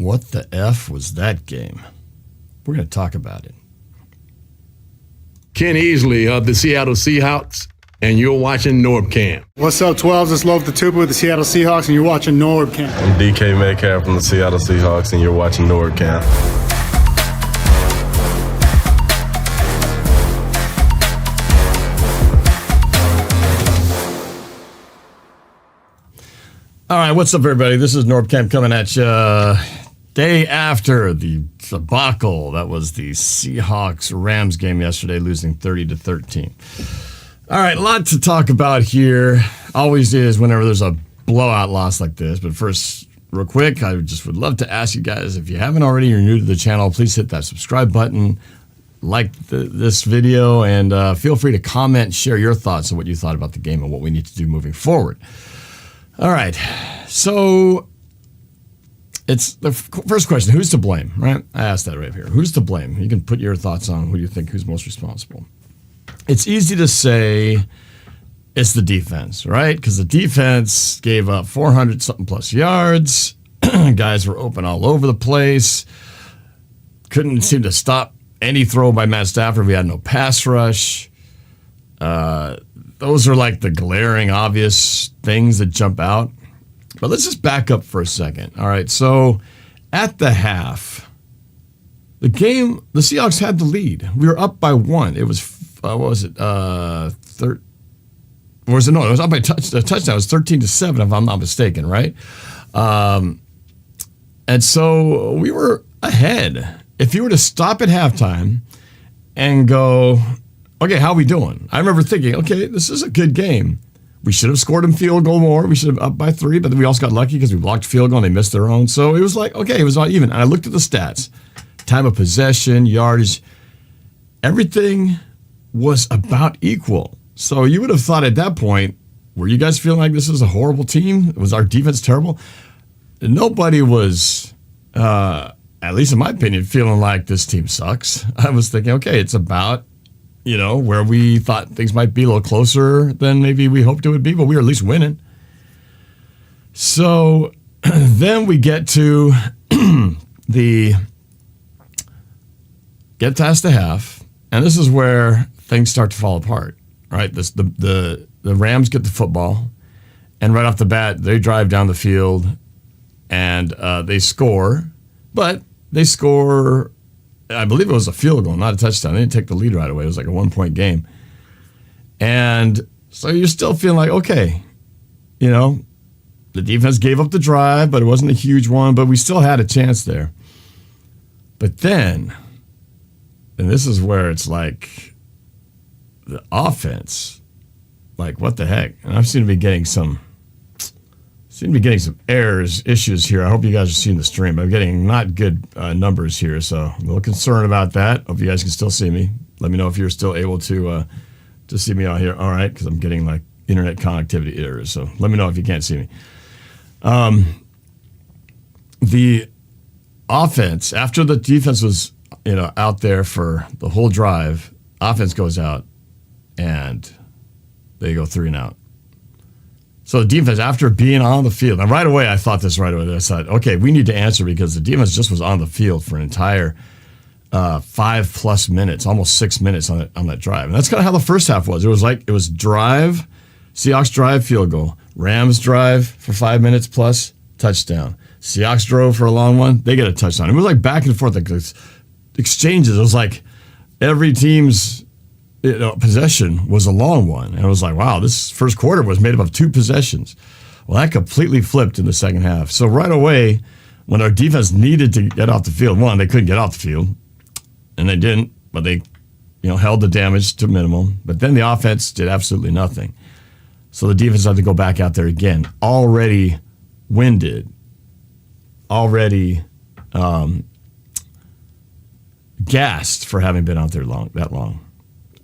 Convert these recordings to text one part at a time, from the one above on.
What the F was that game? We're going to talk about it. Ken Easley of the Seattle Seahawks, and you're watching NorbCam. What's up, 12s? It's Love the Tuba with the Seattle Seahawks, and you're watching NorbCam. I'm DK Metcalf from the Seattle Seahawks, and you're watching NorbCam. All right, what's up, everybody? This is NorbCam coming at you day after the debacle. That was the Seahawks-Rams game yesterday, losing 30-13. All right, a lot to talk about here. Always is whenever there's a blowout loss like this. But first, real quick, I just would love to ask you guys, if you haven't already, you're new to the channel, please hit that subscribe button, like this video, and feel free to comment, share your thoughts on what you thought about the game and what we need to do moving forward. All right, so it's the first question, who's to blame, right? I asked that right here. Who's to blame? You can put your thoughts on who you think who's most responsible. It's easy to say it's the defense, right? Because the defense gave up 400-something plus yards. Guys were open all over the place. Couldn't seem to stop any throw by Matt Stafford. We had no pass rush. Those are like the glaring, obvious things that jump out. But let's just back up for a second. All right, so at the half, the Seahawks had the lead. We were up by 1. It was, what was it? It was up by a touchdown. It was 13-7, if I'm not mistaken, right? And so we were ahead. If you were to stop at halftime and go, okay, how are we doing? I remember thinking, okay, this is a good game. We should have scored them field goal more. We should have up by 3, but we also got lucky because we blocked field goal and they missed their own. So it was like, okay, it was all even. And I looked at the stats. Time of possession, yardage, everything was about equal. So you would have thought at that point, were you guys feeling like this was a horrible team? Was our defense terrible? Nobody was, at least in my opinion, feeling like this team sucks. I was thinking, okay, it's about, where we thought things might be a little closer than maybe we hoped it would be, but we were at least winning. So then we get to get past the half, and this is where things start to fall apart, right? The Rams get the football, and right off the bat, they drive down the field, and they score, but they score, I believe it was a field goal, not a touchdown. They didn't take the lead right away. It was like a 1-point game. And so you're still feeling like, okay, the defense gave up the drive, but it wasn't a huge one, but we still had a chance there. But then, and this is where it's like the offense, like what the heck? And I seem to be getting some issues here. I hope you guys are seeing the stream. I'm getting not good numbers here, so I'm a little concerned about that. Hope you guys can still see me. Let me know if you're still able to see me out here. All right, because I'm getting like internet connectivity errors. So let me know if you can't see me. The offense, after the defense was out there for the whole drive, offense goes out and they go 3 and out. So the defense, after being on the field, and right away I thought this right away. I thought, okay, we need to answer because the defense just was on the field for an entire 5+ minutes, almost 6 minutes on that drive. And that's kind of how the first half was. It was drive, Seahawks drive, field goal. Rams drive for 5 minutes plus, touchdown. Seahawks drove for a long one, they get a touchdown. It was like back and forth, like exchanges. It was like every team's possession was a long one. And it was like, wow, this first quarter was made up of 2 possessions. Well, that completely flipped in the second half. So right away, when our defense needed to get off the field, one, they couldn't get off the field, and they didn't, but they held the damage to minimum. But then the offense did absolutely nothing. So the defense had to go back out there again, already winded, already gassed for having been out there that long.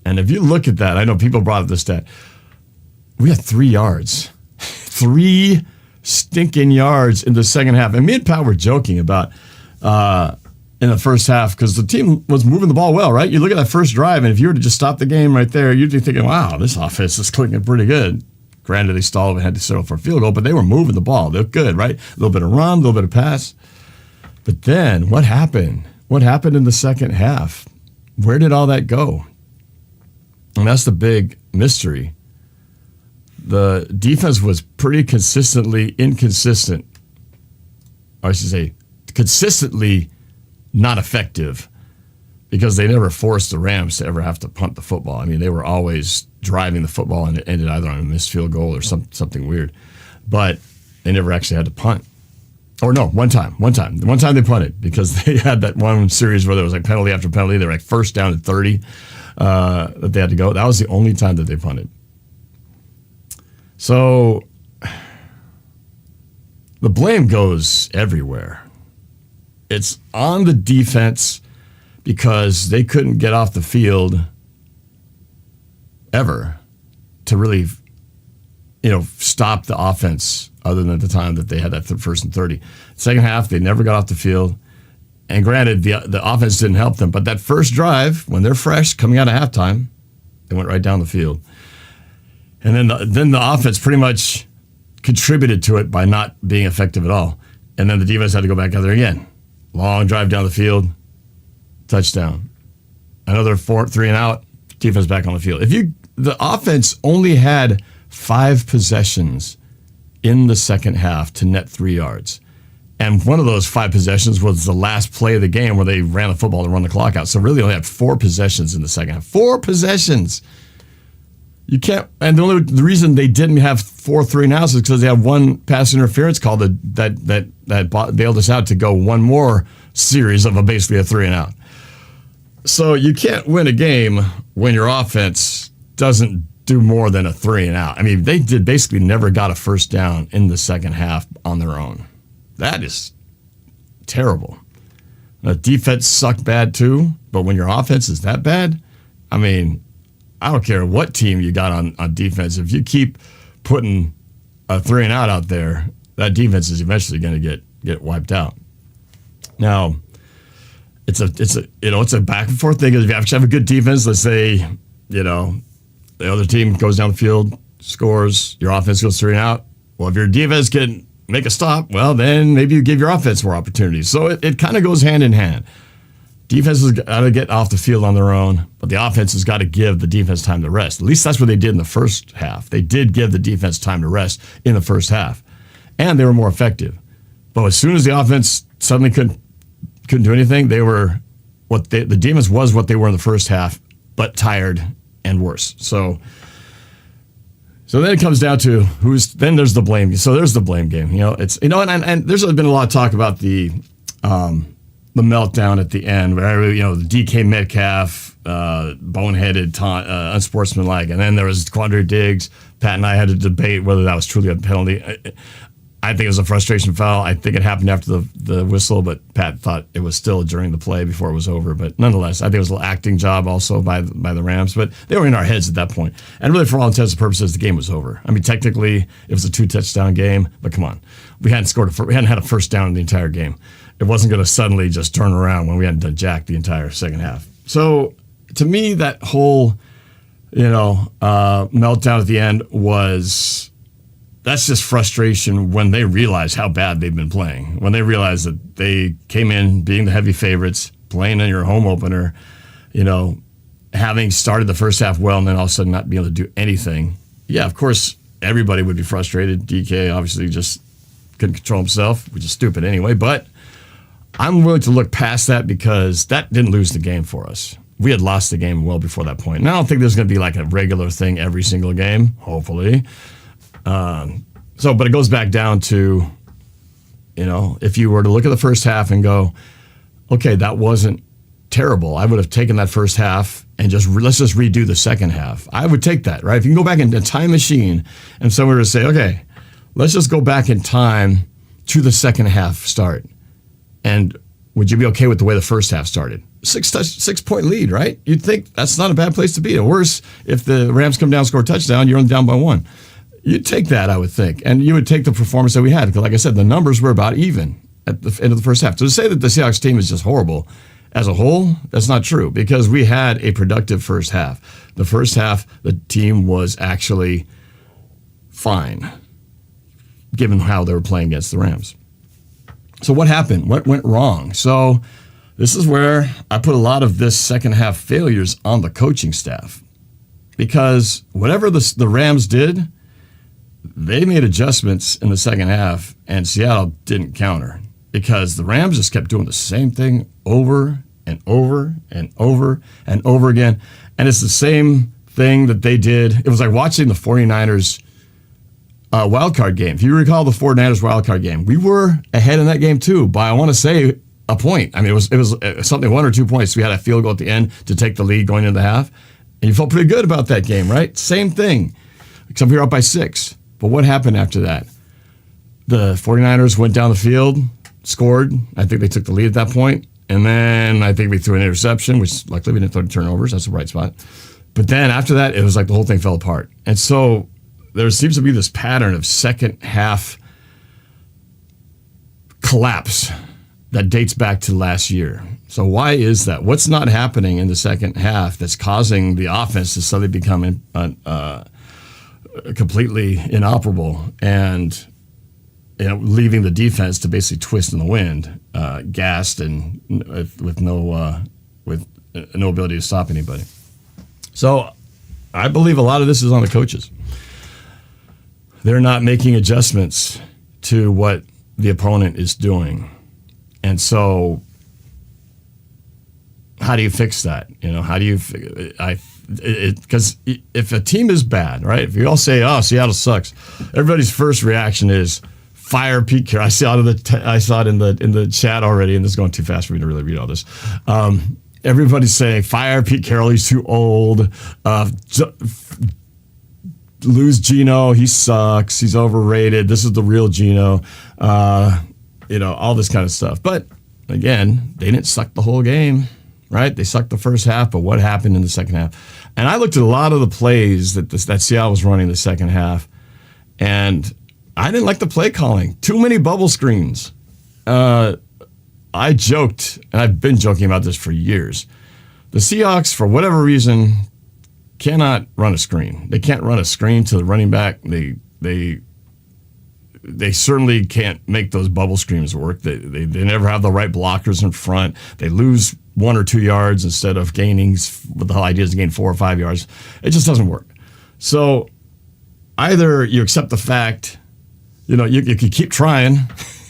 And if you look at that, I know people brought up the stat. We had 3 yards. 3 stinking yards in the second half. And me and Pat were joking about in the first half because the team was moving the ball well, right? You look at that first drive, and if you were to just stop the game right there, you'd be thinking, wow, this offense is clicking pretty good. Granted, they stalled and had to settle for a field goal, but they were moving the ball. They looked good, right? A little bit of run, a little bit of pass. But then what happened? What happened in the second half? Where did all that go? And that's the big mystery. The defense was pretty consistently inconsistent. Or I should say, consistently not effective, because they never forced the Rams to ever have to punt the football. I mean, they were always driving the football, and it ended either on a missed field goal or something weird. But they never actually had to punt. Or no, one time they punted, because they had that one series where there was like penalty after penalty. They were like first down at 30 that they had to go. That was the only time that they punted. So the blame goes everywhere. It's on the defense because they couldn't get off the field ever to really, stop the offense, other than at the time that they had that first and 30. Second half, they never got off the field. And granted, the offense didn't help them. But that first drive, when they're fresh, coming out of halftime, they went right down the field. And then the offense pretty much contributed to it by not being effective at all. And then the defense had to go back out there again. Long drive down the field, touchdown. Another 3 and out, defense back on the field. The offense only had 5 possessions in the second half to net 3 yards. And one of those 5 possessions was the last play of the game where they ran the football to run the clock out. So really only had 4 possessions in the second half. 4 possessions. You can't, and the reason they didn't have 4 3 and outs is because they had one pass interference call that bailed us out to go one more series of basically a 3 and out. So you can't win a game when your offense doesn't do more than a 3 and out. I mean, they basically never got a first down in the second half on their own. That is terrible. The defense sucked bad too, but when your offense is that bad, I mean, I don't care what team you got on defense. If you keep putting a 3 and out there, that defense is eventually going to get wiped out. Now, it's a back and forth thing. If you have a good defense, let's say, the other team goes down the field, scores, your offense goes 3 and out. Well, if your defense can make a stop, well, then maybe you give your offense more opportunities. So it kind of goes hand in hand. Defense has got to get off the field on their own, but the offense has got to give the defense time to rest. At least that's what they did in the first half. They did give the defense time to rest in the first half, and they were more effective. But as soon as the offense suddenly couldn't do anything, the defense was what they were in the first half, but tired and worse. So then it comes down to then there's the blame. So there's the blame game. And there's been a lot of talk about the meltdown at the end, where the DK Metcalf, boneheaded, unsportsmanlike, and then there was Quandre Diggs. Pat and I had to debate whether that was truly a penalty. I think it was a frustration foul. I think it happened after the whistle, but Pat thought it was still during the play before it was over. But nonetheless, I think it was a little acting job also by the Rams. But they were in our heads at that point. And really, for all intents and purposes, the game was over. I mean, technically, it was a 2-touchdown game. But come on, we hadn't had a first down in the entire game. It wasn't going to suddenly just turn around when we hadn't done jack the entire second half. So to me, that whole meltdown at the end that's just frustration when they realize how bad they've been playing. When they realize that they came in being the heavy favorites, playing in your home opener, having started the first half well, and then all of a sudden not being able to do anything. Yeah, of course, everybody would be frustrated. DK obviously just couldn't control himself, which is stupid anyway. But I'm willing to look past that because that didn't lose the game for us. We had lost the game well before that point. And I don't think there's going to be like a regular thing every single game, hopefully. But it goes back down to, if you were to look at the first half and go, okay, that wasn't terrible. I would have taken that first half and let's just redo the second half. I would take that, right? If you can go back in a time machine and someone were to say, okay, let's just go back in time to the second half start. And would you be okay with the way the first half started? 6-point lead, right? You'd think that's not a bad place to be. Or worse, if the Rams come down and score a touchdown, you're only down by 1. You'd take that, I would think. And you would take the performance that we had. Because like I said, the numbers were about even at the end of the first half. So to say that the Seahawks team is just horrible as a whole, that's not true. Because we had a productive first half. The first half, the team was actually fine, given how they were playing against the Rams. So what happened? What went wrong? So this is where I put a lot of this second half failures on the coaching staff, because whatever the Rams did, they made adjustments in the second half, and Seattle didn't counter, because the Rams just kept doing the same thing over and over and over and over again. And it's the same thing that they did. It was like watching the 49ers wildcard game. If you recall the 49ers wildcard game, we were ahead in that game too by, I want to say, a point. I mean, it was something 1 or 2 points. We had a field goal at the end to take the lead going into the half. And you felt pretty good about that game, right? Same thing, except we were up by 6. But what happened after that? The 49ers went down the field, scored. I think they took the lead at that point. And then I think we threw an interception, which luckily we didn't throw any turnovers. That's a bright spot. But then after that, it was like the whole thing fell apart. And so there seems to be this pattern of second half collapse that dates back to last year. So why is that? What's not happening in the second half that's causing the offense to suddenly become completely inoperable and leaving the defense to basically twist in the wind, gassed and with no ability to stop anybody? So I believe a lot of this is on the coaches. They're not making adjustments to what the opponent is doing. And so how do you fix that? How do you, because if a team is bad, right? If you all say, oh, Seattle sucks, everybody's first reaction is fire Pete Carroll. I saw it in the chat already, and this is going too fast for me to really read all this. Everybody's saying, fire Pete Carroll, he's too old. Lose Geno, he sucks. He's overrated. This is the real Geno. All this kind of stuff. But again, they didn't suck the whole game, right? They sucked the first half, but what happened in the second half? And I looked at a lot of the plays that Seattle was running the second half, and I didn't like the play calling. Too many bubble screens. I joked, and I've been joking about this for years. The Seahawks, for whatever reason, cannot run a screen. They can't run a screen to the running back. They certainly can't make those bubble screens work. They never have the right blockers in front. They lose 1 or 2 yards instead of gaining, with the whole idea is to gain 4 or 5 yards. It just doesn't work. So either you accept the fact, you can keep trying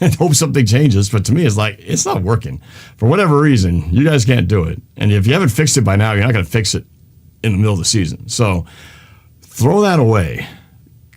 and hope something changes. But to me, it's like, it's not working. For whatever reason, you guys can't do it. And if you haven't fixed it by now, you're not going to fix it in the middle of the season. So throw that away.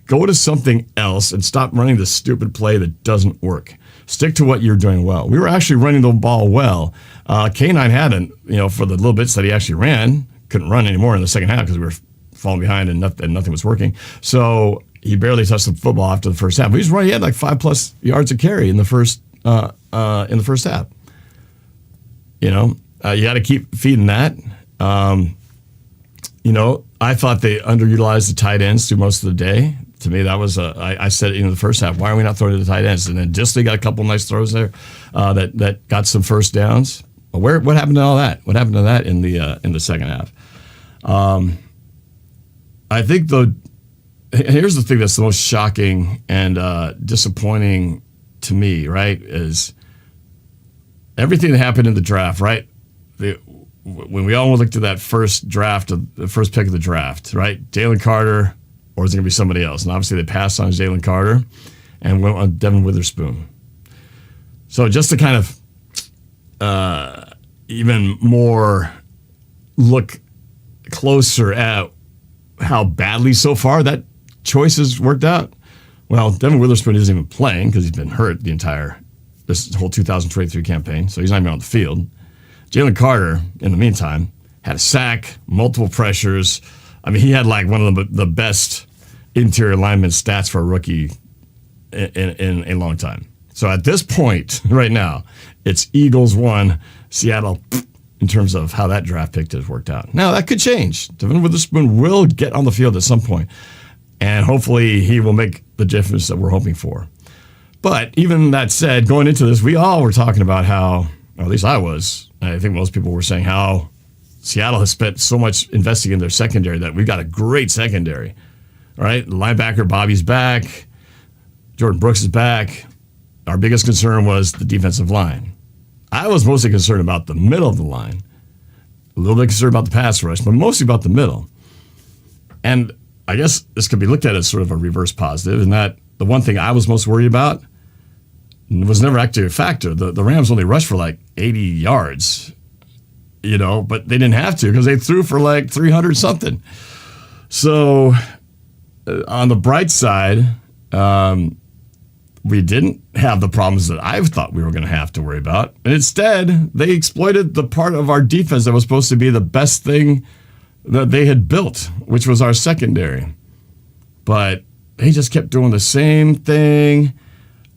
Go to something else and stop running the stupid play that doesn't work. Stick to what you're doing well. We were actually running the ball well. K9 hadn't, for the little bits that he actually ran, couldn't run anymore in the second half because we were falling behind and nothing was working. So he barely touched the football after the first half. He had like 5+ yards of carry in the first half. You got to keep feeding that. I thought they underutilized the tight ends through most of the day. To me, that was I said in the first half, why are we not throwing to the tight ends? And then Disley got a couple nice throws there that got some first downs. What happened to all that? What happened to that in the second half? I think here's the thing that's the most shocking and disappointing to me, right, is everything that happened in the draft, right? When we all looked at that first draft, the first pick of the draft, right? Jalen Carter, or is it going to be somebody else? And obviously they passed on Jalen Carter and went on Devin Witherspoon. So just to kind of even more look closer at how badly so far that choice has worked out. Well, Devin Witherspoon isn't even playing because he's been hurt this whole 2023 campaign, so he's not even on the field. Jalen Carter, in the meantime, had a sack, multiple pressures. I mean, he had like one of the best interior lineman stats for a rookie in a long time. So at this point, right now, it's Eagles 1, Seattle in terms of how that draft pick has worked out. Now, that could change. Devin Witherspoon will get on the field at some point, and hopefully he will make the difference that we're hoping for. But even that said, going into this, we all were talking about how, or at least I was, I think most people were saying how Seattle has spent so much investing in their secondary that we've got a great secondary, right? The linebacker Bobby's back, Jordan Brooks is back, our biggest concern was the defensive line. I was mostly concerned about the middle of the line, a little bit concerned about the pass rush, but mostly about the middle. And I guess this could be looked at as sort of a reverse positive, in that the one thing I was most worried about was never actually a factor. The Rams only rushed for like 80 yards, but they didn't have to because they threw for like 300 something. So on the bright side, we didn't have the problems that I thought we were going to have to worry about. And instead, they exploited the part of our defense that was supposed to be the best thing that they had built, which was our secondary. But they just kept doing the same thing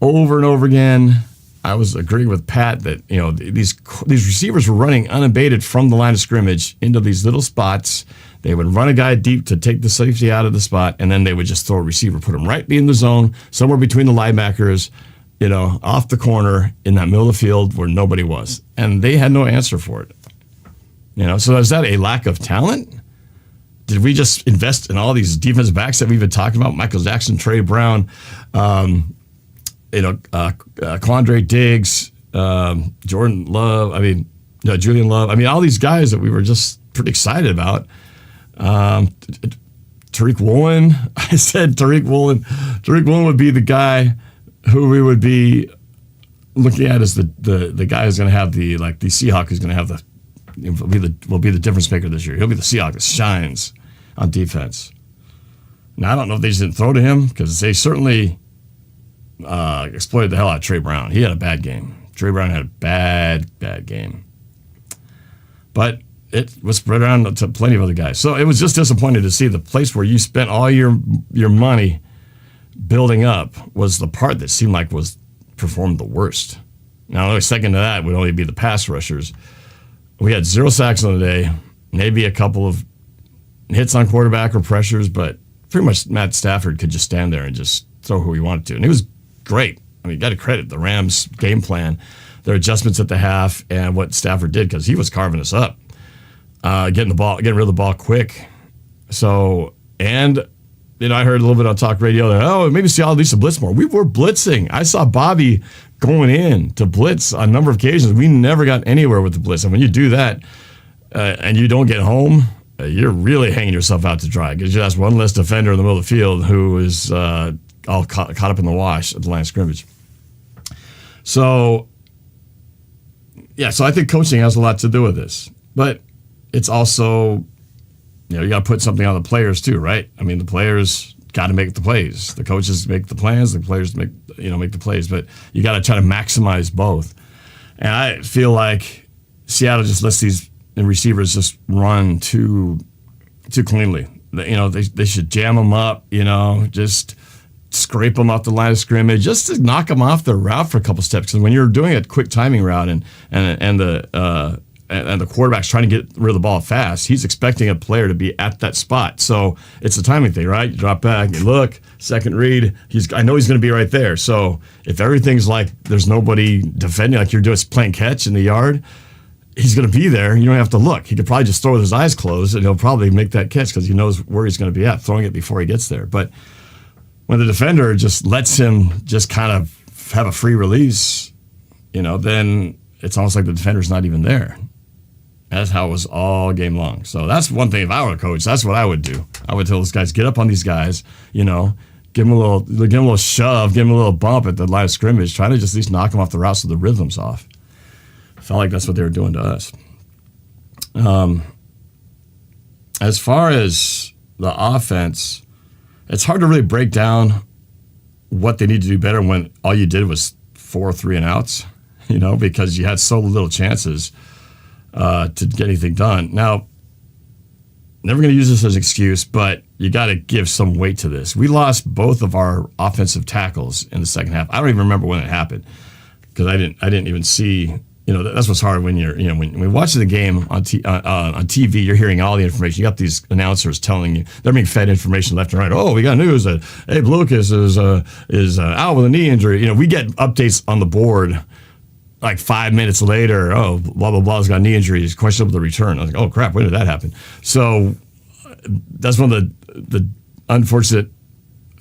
over and over again. I was agreeing with Pat that these receivers were running unabated from the line of scrimmage into these little spots. They would run a guy deep to take the safety out of the spot, and then they would just throw a receiver, put him right in the zone, somewhere between the linebackers, off the corner in that middle of the field where nobody was. And they had no answer for it. So is that a lack of talent? Did we just invest in all these defensive backs that we've been talking about? Michael Jackson, Trey Brown, Quandre Diggs, Jordan Love, Julian Love. All these guys that we were just pretty excited about. Tariq Woolen. I said Tariq Woolen. Tariq Woolen would be the guy who we would be looking at as the guy who's going to have the Seahawk who's going to have will be the difference maker this year. He'll be the Seahawk that shines on defense. Now I don't know if they just didn't throw to him because they certainly exploited the hell out of Trey Brown. He had a bad game. Trey Brown had a bad game. But it was spread around to plenty of other guys. So it was just disappointing to see the place where you spent all your money building up was the part that seemed like was performed the worst. Now, second to that would only be the pass rushers. We had 0 sacks on the day, maybe a couple of hits on quarterback or pressures, but pretty much Matt Stafford could just stand there and just throw who he wanted to. And it was great. You got to credit the Rams' game plan, their adjustments at the half, and what Stafford did because he was carving us up. Getting rid of the ball quick. So, and I heard a little bit on talk radio that, maybe Seattle needs to blitz more. We were blitzing. I saw Bobby going in to blitz on a number of occasions. We never got anywhere with the blitz. And when you do that and you don't get home, you're really hanging yourself out to dry because that's one less defender in the middle of the field who is all caught up in the wash at the line of scrimmage. So, so I think coaching has a lot to do with this. But it's also, you got to put something on the players too, right? The players got to make the plays. The coaches make the plans. The players make the plays. But you got to try to maximize both. And I feel like Seattle just lets these receivers just run too cleanly. They should jam them up. Just scrape them off the line of scrimmage, just to knock them off the route for a couple steps. Because when you're doing a quick timing route and the quarterback's trying to get rid of the ball fast, he's expecting a player to be at that spot. So it's a timing thing, right? You drop back, you look, second read. I know he's going to be right there. So if everything's like there's nobody defending, like you're just playing catch in the yard, he's going to be there. You don't have to look. He could probably just throw with his eyes closed, and he'll probably make that catch because he knows where he's going to be at, throwing it before he gets there. But when the defender just lets him just kind of have a free release, then it's almost like the defender's not even there. That's how it was all game long. So that's one thing. If I were a coach, that's what I would do. I would tell those guys, get up on these guys, give them a little shove, give them a little bump at the line of scrimmage, try to just at least knock them off the route so the rhythm's off. I felt like that's what they were doing to us. As far as the offense, it's hard to really break down what they need to do better when all you did was 4 3-and-outs, because you had so little chances to get anything done. Now, never going to use this as an excuse, but you got to give some weight to this. We lost both of our offensive tackles in the second half. I don't even remember when it happened because I didn't even see. That's what's hard when you're when we watch the game on TV. You're hearing all the information. You got these announcers telling you they're being fed information left and right. Oh, we got news that Abe Lucas is out with a knee injury. We get updates on the board. Like 5 minutes later, blah, blah, blah's got knee injury. He's questionable the return. I was like, oh, crap, when did that happen? So that's one of the unfortunate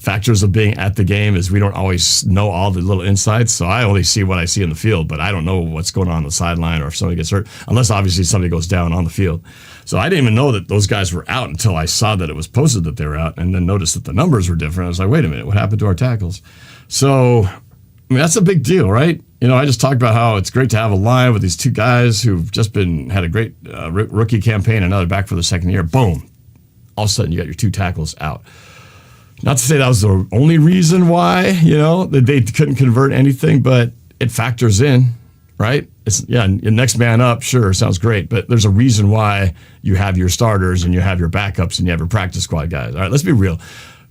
factors of being at the game is we don't always know all the little insights. So I only see what I see in the field, but I don't know what's going on the sideline or if somebody gets hurt, unless obviously somebody goes down on the field. So I didn't even know that those guys were out until I saw that it was posted that they were out, and then noticed that the numbers were different. I was like, wait a minute, what happened to our tackles? So, I mean, that's a big deal, right? You know, I just talked about how it's great to have a line with these two guys who've just had a great rookie campaign, another back for the second year. Boom. All of a sudden, you got your two tackles out. Not to say that was the only reason why, you know, that they couldn't convert anything, but it factors in, right? It's, yeah, your next man up, sure, sounds great, but there's a reason why you have your starters and you have your backups and you have your practice squad guys. All right, let's be real.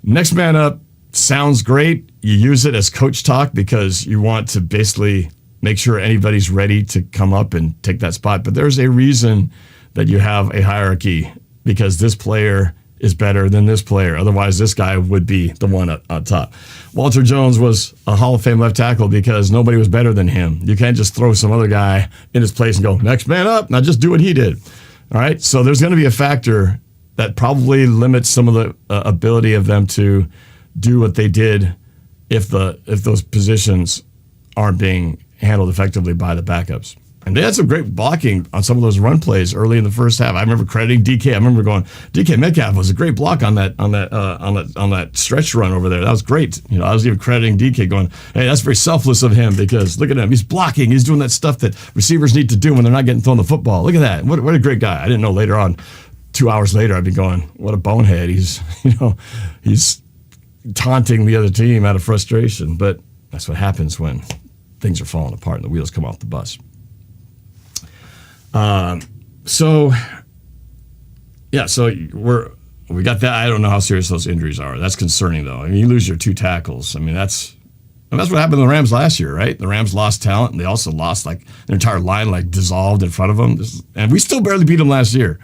Next man up sounds great. You use it as coach talk because you want to basically make sure anybody's ready to come up and take that spot. But there's a reason that you have a hierarchy, because this player is better than this player. Otherwise, this guy would be the one on top. Walter Jones was a Hall of Fame left tackle because nobody was better than him. You can't just throw some other guy in his place and go, next man up, now just do what he did. All right, so there's going to be a factor that probably limits some of the ability of them to do what they did if those positions aren't being handled effectively by the backups. And they had some great blocking on some of those run plays early in the first half. I remember crediting DK. I remember going, DK Metcalf was a great block on that stretch run over there. That was great. You know, I was even crediting DK, going, hey, that's very selfless of him, because look at him. He's blocking. He's doing that stuff that receivers need to do when they're not getting thrown the football. Look at that. What a great guy. I didn't know later on, 2 hours later, I'd be going, what a bonehead. He's taunting the other team out of frustration. But that's what happens when things are falling apart and the wheels come off the bus. So we got that. I don't know how serious those injuries are. That's concerning, though. I mean, you lose your two tackles. I mean, that's what happened to the Rams last year, right? The Rams lost talent, and they also lost their entire line dissolved in front of them. And we still barely beat them last year.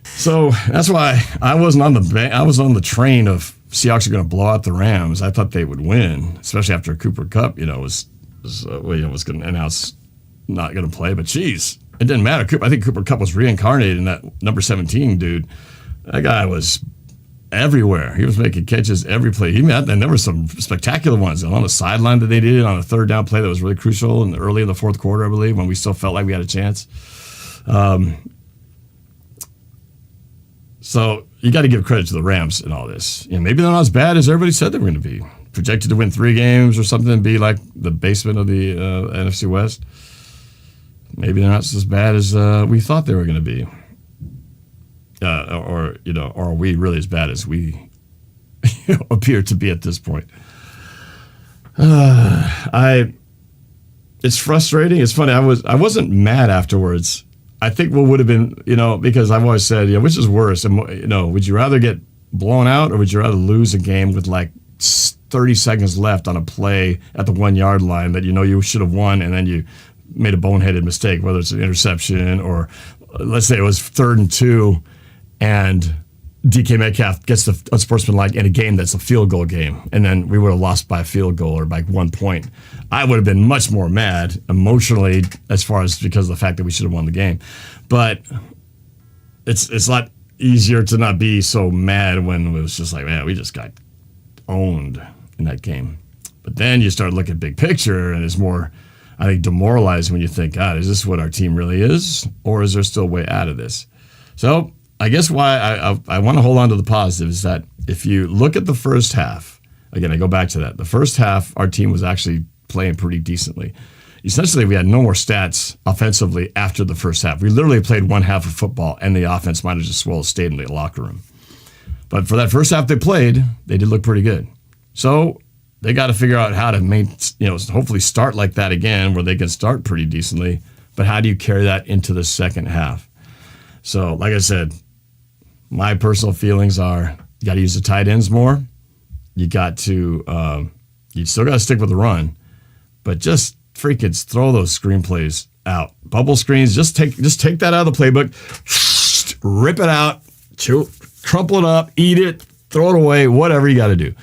So that's why I wasn't on the train of Seahawks are going to blow out the Rams. I thought they would win, especially after Cooper Kupp, was going to announce not going to play. But geez, it didn't matter. I think Cooper Kupp was reincarnated in that number 17 dude. That guy was everywhere. He was making catches every play. And there were some spectacular ones on the sideline that they did on a third down play that was really crucial and early in the fourth quarter, I believe, when we still felt like we had a chance. So you got to give credit to the Rams in all this. Maybe they're not as bad as everybody said they were going to be. Projected to win 3 games or something and be like the basement of the NFC West. Maybe they're not as bad as we thought they were going to be. Or are we really as bad as we appear to be at this point? It's frustrating. It's funny. I wasn't mad afterwards. I think what would have been, because I've always said, which is worse? Would you rather get blown out or would you rather lose a game with 30 seconds left on a play at the 1 yard line that you should have won, and then you made a boneheaded mistake, whether it's an interception or let's say it was 3rd and 2 and DK Metcalf gets the unsportsmanlike in a game that's a field goal game, and then we would have lost by a field goal or by 1 point. I would have been much more mad emotionally because of the fact that we should have won the game. But it's a lot easier to not be so mad when it was just like, man, we just got owned in that game. But then you start looking big picture, and it's more, I think, demoralizing when you think, God, is this what our team really is? Or is there still a way out of this? So I guess why I want to hold on to the positive is that if you look at the first half, again, I go back to that. The first half, our team was actually playing pretty decently. Essentially, we had no more stats offensively after the first half. We literally played one half of football, and the offense might have just stayed in the locker room. But for that first half they played, they did look pretty good. So they got to figure out how to hopefully start like that again, where they can start pretty decently. But how do you carry that into the second half? So, like I said, my personal feelings are you got to use the tight ends more. You got to, you still got to stick with the run, but just freaking throw those screenplays out. Bubble screens, just take that out of the playbook, rip it out, crumple it up, eat it, throw it away, whatever you got to do.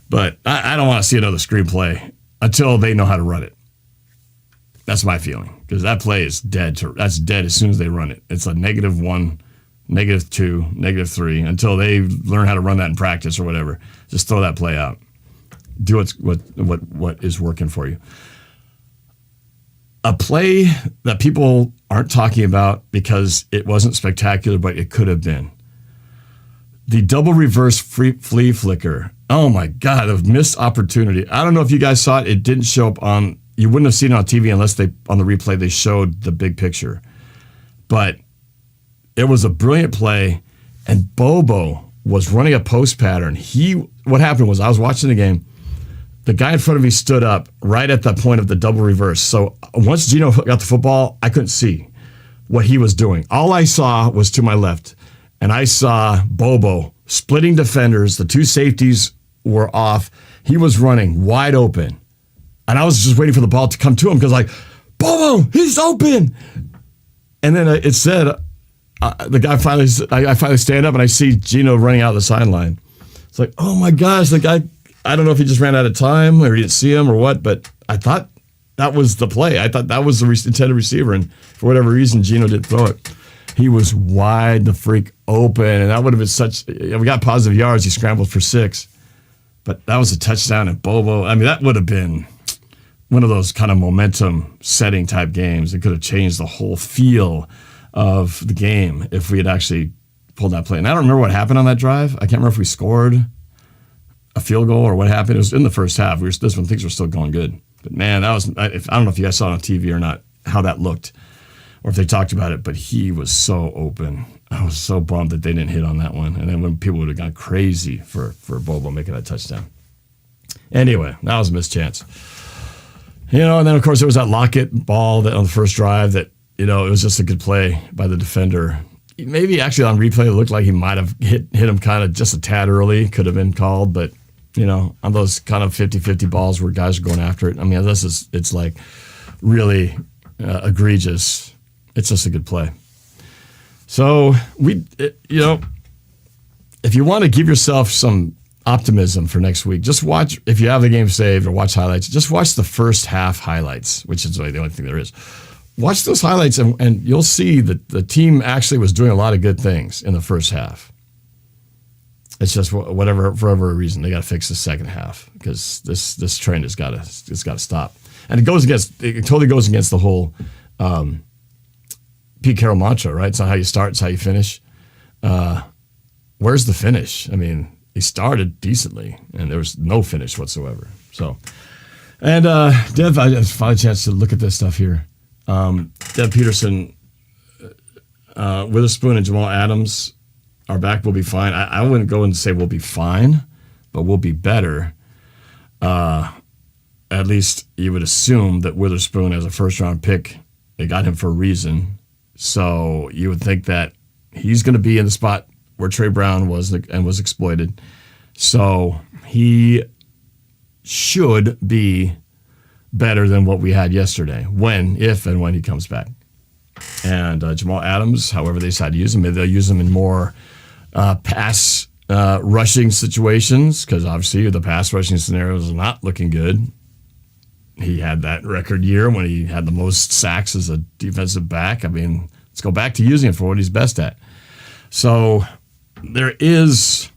But I don't want to see another screenplay until they know how to run it. That's my feeling, because that play is dead. That's dead as soon as they run it. It's a -1 -2, -3 until they learn how to run that in practice or whatever. Just throw that play out. Do what is working for you. A play that people aren't talking about because it wasn't spectacular, but it could have been. The double reverse flea flicker. Oh my God, a missed opportunity. I don't know if you guys saw it. It didn't show up on, you wouldn't have seen it on TV unless on the replay, they showed the big picture. But it was a brilliant play, and Bobo was running a post pattern. What happened was I was watching the game. The guy in front of me stood up right at the point of the double reverse. So once Gino got the football, I couldn't see what he was doing. All I saw was to my left, and I saw Bobo splitting defenders. The two safeties were off. He was running wide open. And I was just waiting for the ball to come to him because Bobo, he's open. And then it said, the guy I finally stand up and I see Gino running out of the sideline. It's like, oh my gosh, the guy, I don't know if he just ran out of time or he didn't see him or what, but I thought that was the play. I thought that was the intended receiver, and for whatever reason, Gino didn't throw it. He was wide the freak open, and that would have been we got positive yards. He scrambled for 6, but that was a touchdown at Bobo. I mean, that would have been one of those kind of momentum setting type games. It could have changed the whole feel of the game if we had actually pulled that play. And I don't remember what happened on that drive. I can't remember if we scored a field goal or what happened. It was in the first half. Things were still going good. But man, I don't know if you guys saw it on TV or not, how that looked, or if they talked about it, but he was so open. I was so bummed that they didn't hit on that one. And then when people would have gone crazy for Bobo making that touchdown. Anyway, that was a missed chance. And then of course there was that Lockett ball that on the first drive that, it was just a good play by the defender. Maybe actually on replay it looked like he might have hit him kind of just a tad early, could have been called, but on those kind of 50-50 balls where guys are going after it, I mean, it's like really egregious. It's just a good play. So if you want to give yourself some optimism for next week, just watch, if you have the game saved or watch highlights, just watch the first half highlights, which is really the only thing there is. Watch those highlights and you'll see that the team actually was doing a lot of good things in the first half. It's just for whatever reason, they got to fix the second half because this trend has got to stop. And it totally goes against the whole Pete Carroll mantra, right? It's not how you start, it's how you finish. Where's the finish? I mean, he started decently and there was no finish whatsoever. So, and Dev, I just finally a chance to look at this stuff here. Dev Peterson, Witherspoon, and Jamal Adams are back. We'll be fine. I wouldn't go and say we'll be fine, but we'll be better. At least you would assume that Witherspoon, as a first-round pick, they got him for a reason. So you would think that he's going to be in the spot where Trey Brown was and was exploited. So he should be better than what we had yesterday, if and when he comes back. And Jamal Adams, however they decide to use him, maybe they'll use him in more pass rushing situations, because obviously the pass rushing scenarios are not looking good. He had that record year when he had the most sacks as a defensive back. I mean, let's go back to using him for what he's best at. So there is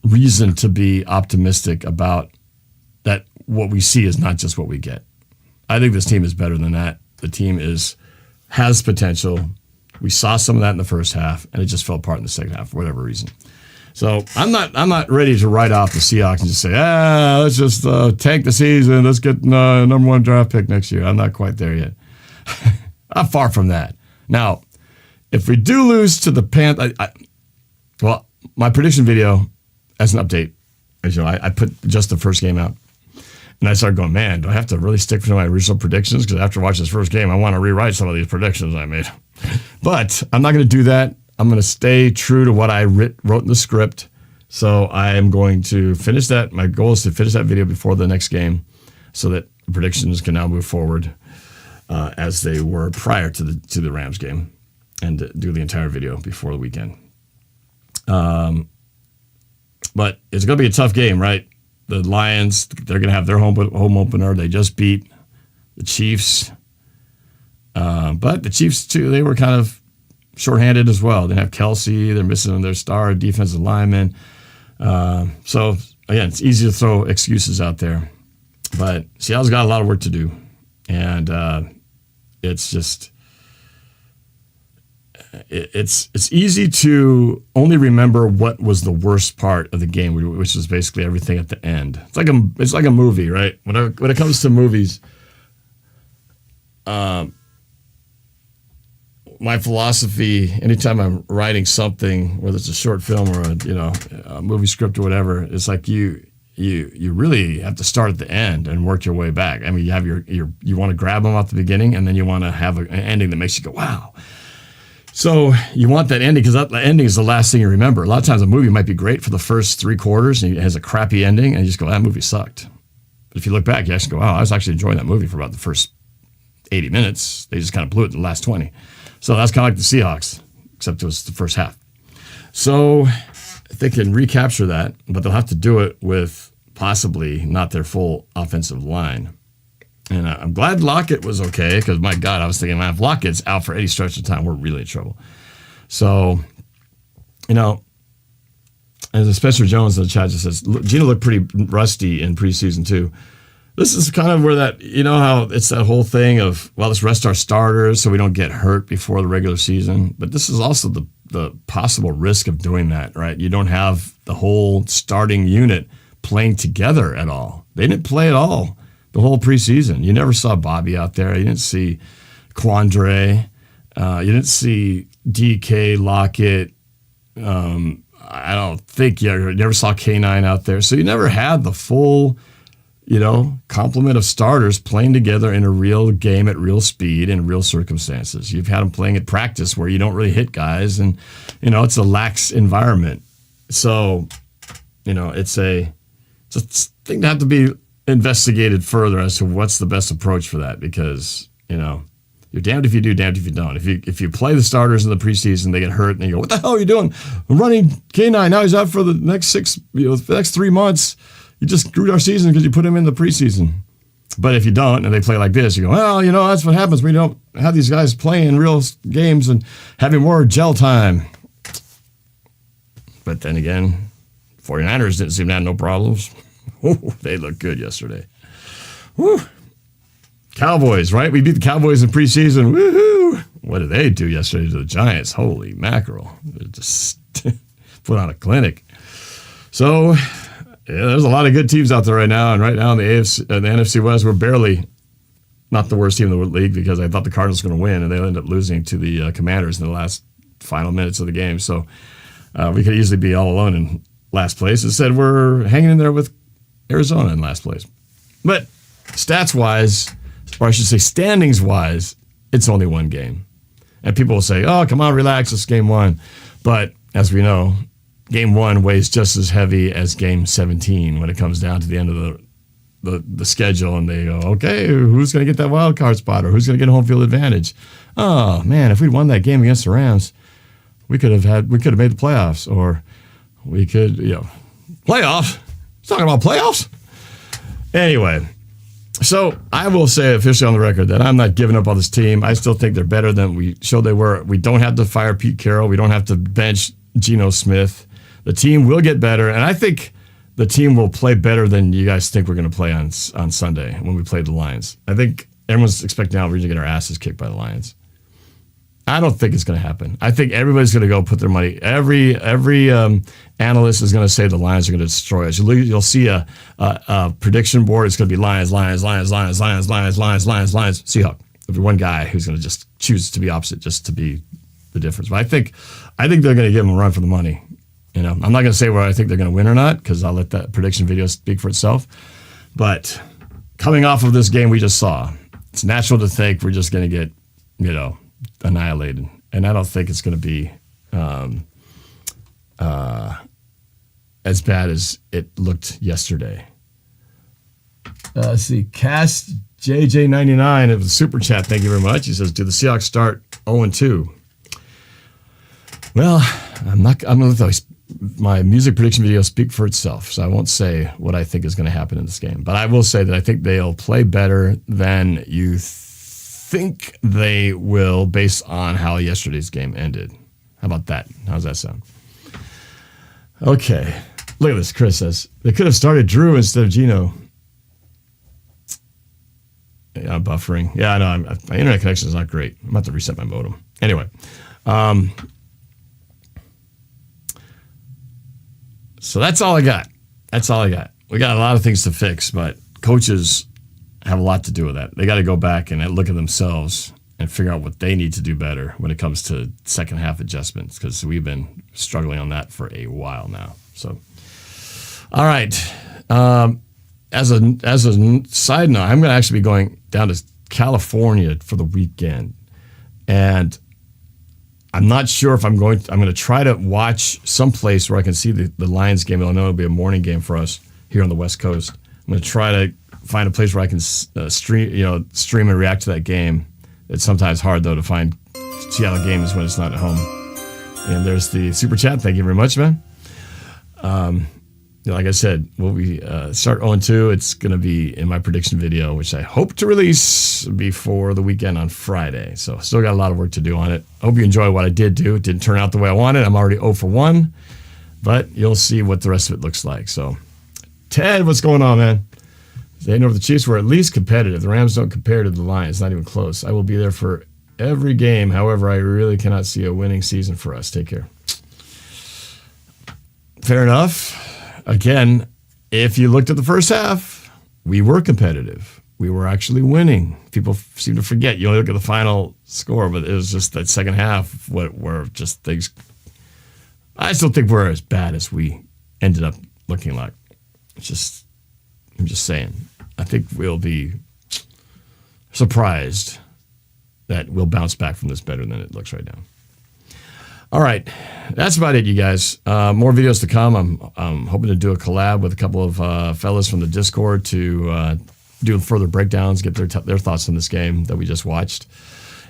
reason to be optimistic about that. What we see is not just what we get. I think this team is better than that. The team has potential. We saw some of that in the first half, and it just fell apart in the second half for whatever reason. So I'm not ready to write off the Seahawks and just say, let's just tank the season. Let's get number 1 draft pick next year. I'm not quite there yet. I'm far from that. Now, if we do lose to the Panthers, my prediction video as an update, as you know, I put just the first game out. And I started going, man, do I have to really stick to my original predictions? Because after watching this first game, I want to rewrite some of these predictions I made. But I'm not going to do that. I'm going to stay true to what I wrote in the script. So I am going to finish that. My goal is to finish that video before the next game so that the predictions can now move forward as they were prior to the Rams game, and do the entire video before the weekend. But it's going to be a tough game, right? The Lions, they're going to have their home opener. They just beat the Chiefs. But the Chiefs, too, they were kind of shorthanded as well. They have Kelsey. They're missing their star defensive lineman. So, again, it's easy to throw excuses out there. But Seattle's got a lot of work to do. And it's just... It's easy to only remember what was the worst part of the game, which is basically everything at the end. It's like a movie, right? When it comes to movies, my philosophy, anytime I'm writing something, whether it's a short film or a movie script or whatever, it's like you really have to start at the end and work your way back. I mean, you have you want to grab them at the beginning, and then you want to have an ending that makes you go, wow. So you want that ending because that ending is the last thing you remember. A lot of times a movie might be great for the first 3 quarters and it has a crappy ending and you just go, that movie sucked. But if you look back, you actually go, wow, I was actually enjoying that movie for about the first 80 minutes. They just kind of blew it in the last 20. So that's kind of like the Seahawks, except it was the first half. So they can recapture that, but they'll have to do it with possibly not their full offensive line. And I'm glad Lockett was okay because, my God, I was thinking, man, if Lockett's out for any stretch of time, we're really in trouble. So, as Spencer Jones in the chat just says, Gino looked pretty rusty in preseason too. This is kind of where that, how it's that whole thing of, well, let's rest our starters so we don't get hurt before the regular season. But this is also the possible risk of doing that, right? You don't have the whole starting unit playing together at all. They didn't play at all the whole preseason. You never saw Bobby out there. You didn't see Quandre. You didn't see DK, Lockett. I don't think you never saw K9 out there. So you never had the full, complement of starters playing together in a real game at real speed and real circumstances. You've had them playing at practice where you don't really hit guys and, it's a lax environment. So, it's a thing to have to be investigated further as to what's the best approach for that because, you're damned if you do, damned if you don't. If you play the starters in the preseason, they get hurt and you go, what the hell are you doing? I'm running K9. Now he's out for the next the next 3 months. You just screwed our season because you put him in the preseason. But if you don't and they play like this, you go, well, that's what happens. We don't have these guys playing real games and having more gel time. But then again, 49ers didn't seem to have no problems. Ooh, they looked good yesterday. Woo. Cowboys, right? We beat the Cowboys in preseason. Woohoo! What did they do yesterday to the Giants? Holy mackerel. They just put on a clinic. So, there's a lot of good teams out there right now. And right now in the NFC West, we're barely not the worst team in the league because I thought the Cardinals were going to win, and they ended up losing to the Commanders in the last final minutes of the game. So, we could easily be all alone in last place. Instead, we're hanging in there with Arizona in last place. But stats-wise, or I should say standings-wise, it's only one game. And people will say, oh, come on, relax, it's game 1. But as we know, game 1 weighs just as heavy as game 17 when it comes down to the end of the schedule. And they go, okay, who's going to get that wild card spot or who's going to get home field advantage? Oh, man, if we'd won that game against the Rams, we could have made the playoffs. Or we could, playoffs? Talking about playoffs? Anyway, so I will say officially on the record that I'm not giving up on this team. I still think they're better than we showed they were. We don't have to fire Pete Carroll. We don't have to bench Geno Smith. The team will get better, and I think the team will play better than you guys think we're going to play on Sunday when we play the Lions. I think everyone's expecting now we're going to get our asses kicked by the Lions. I don't think it's going to happen. I think everybody's going to go put their money. Every analyst is going to say the Lions are going to destroy us. You'll see a prediction board. It's going to be Lions, Seahawks. There'll be one guy who's going to just choose to be opposite just to be the difference. But I think they're going to give them a run for the money. I'm not going to say where I think they're going to win or not because I'll let that prediction video speak for itself. But coming off of this game we just saw, it's natural to think we're just going to get, annihilated. And I don't think it's going to be as bad as it looked yesterday. Let's see. Cast JJ99 of the Super Chat, thank you very much. He says, do the Seahawks start 0-2? Well, I'm going to let my music prediction video speak for itself, so I won't say what I think is going to happen in this game. But I will say that I think they'll play better than you think they will, based on how yesterday's game ended. How about that? How's that sound? Okay. Look at this. Chris says, they could have started Drew instead of Gino. Yeah, I'm buffering. Yeah, I know. My internet connection is not great. I'm about to reset my modem. Anyway. So that's all I got. That's all I got. We got a lot of things to fix, but coaches have a lot to do with that. They got to go back and look at themselves and figure out what they need to do better when it comes to second half adjustments, because we've been struggling on that for a while now. So, all right. As a side note, I'm going to actually be going down to California for the weekend, and I'm not sure if I'm going to try to watch someplace where I can see the Lions game. I know it'll be a morning game for us here on the West Coast. I'm going to try to find a place where I can stream and react to that game. It's sometimes hard, though, to find Seattle games when it's not at home. And there's the super chat. Thank you very much, man. Like I said, we'll be start 0-2. It's going to be in my prediction video, which I hope to release before the weekend on Friday. So still got a lot of work to do on it. I hope you enjoy what I did do. It didn't turn out the way I wanted. I'm already 0 for 1, but you'll see what the rest of it looks like. So, Ted, what's going on, man? They know the Chiefs were at least competitive. The Rams don't compare to the Lions. Not even close. I will be there for every game. However, I really cannot see a winning season for us. Take care. Fair enough. Again, if you looked at the first half, we were competitive. We were actually winning. People seem to forget. You only look at the final score, but it was just that second half where just things. I still think we're as bad as we ended up looking like. I'm just saying. I think we'll be surprised that we'll bounce back from this better than it looks right now. All right, that's about it, you guys. More videos to come. I'm hoping to do a collab with a couple of fellas from the Discord to do further breakdowns, get their thoughts on this game that we just watched.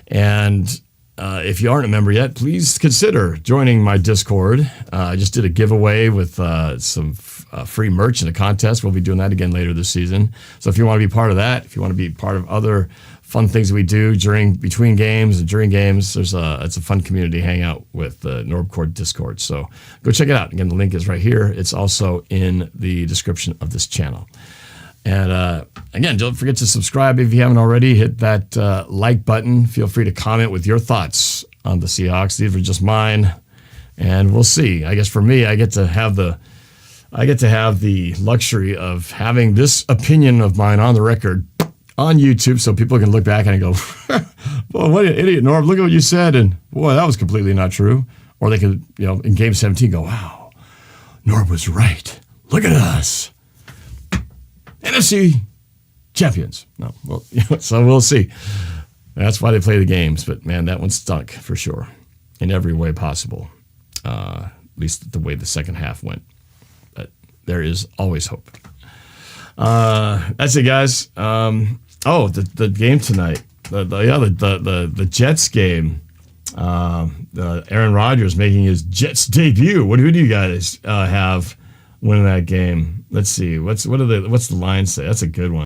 And if you aren't a member yet, please consider joining my Discord. I just did a giveaway with some free merch in a contest. We'll be doing that again later this season. So if you want to be part of that, if you want to be part of other fun things that we do between games and during games, it's a fun community hangout with the NorbCore Discord. So go check it out. Again, the link is right here. It's also in the description of this channel. And again, don't forget to subscribe if you haven't already. Hit that like button. Feel free to comment with your thoughts on the Seahawks. These are just mine, and we'll see. I guess for me, I get to have the luxury of having this opinion of mine on the record on YouTube, so people can look back and go, "Boy, what an idiot, Norb! Look at what you said," and boy, that was completely not true. Or they could, in Game 17, go, "Wow, Norb was right. Look at us." NFC champions. No, well, so we'll see. That's why they play the games. But man, that one stunk for sure, in every way possible. At least the way the second half went. But there is always hope. That's it, guys. The game tonight. The Jets game. Aaron Rodgers making his Jets debut. Who do you guys have winning that game? Let's see. What's the line say? That's a good one.